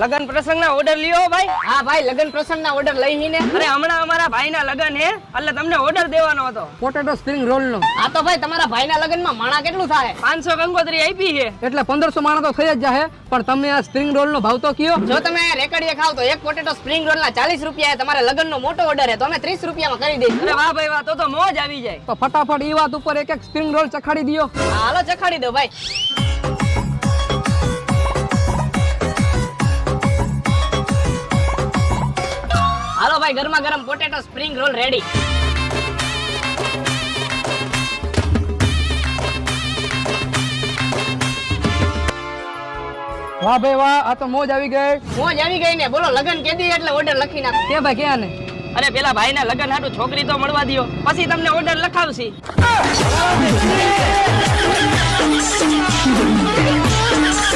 લગન પ્રસંગના ઓર્ડર લ્યો ભાઈ. હા ભાઈ, લગન પ્રસંગના ઓર્ડર લઈ ને. અરે હમણાં અમારા ભાઈના લગન હે એટલે તમને ઓર્ડર દેવાનો હતો. પોટેટો સ્પ્રિંગ રોલ નો. આ તો ભાઈ તમારા ભાઈના લગનમાં માણા કેટલું થાય? 500 કંકોત્રી આપી છે. એટલે 1500 માણસ તો થઈ જ જાહે, પણ તમે આ સ્પ્રિંગ રોલ નો ભાવ તો કયો. જો તમે રેકડીએ ખાવ તો એક પોટેટો સ્પ્રિંગ રોલ ના 40 રૂપિયા. તમારે લગનનો મોટો ઓર્ડર હે તો અમે 30 રૂપિયામાં કરી દઈશું. અરે વાહ ભાઈ વાહ, તો મોજ આવી જાય. તો ફટાફટ ઈ વાત ઉપર એક સ્પ્રિંગ રોલ ચખાડી દિયો. હા, હાલો ચખાડી દો ભાઈ. હાલો ભાઈ, ગરમા ગરમ પોટેટો સ્પ્રિંગ રોલ રેડી. વાહ ભાઈ વાહ, આ તો મોજ આવી ગઈ. મોજ આવી ગઈ ને. બોલો લગન કેદી એટલે ઓર્ડર લખી નાખો. કે ભાઈ ક્યાં ને? અરે પેલા ભાઈના લગન હાટુ છોકરી તો મળવા દ્યો, પછી તમને ઓર્ડર લખાવશી.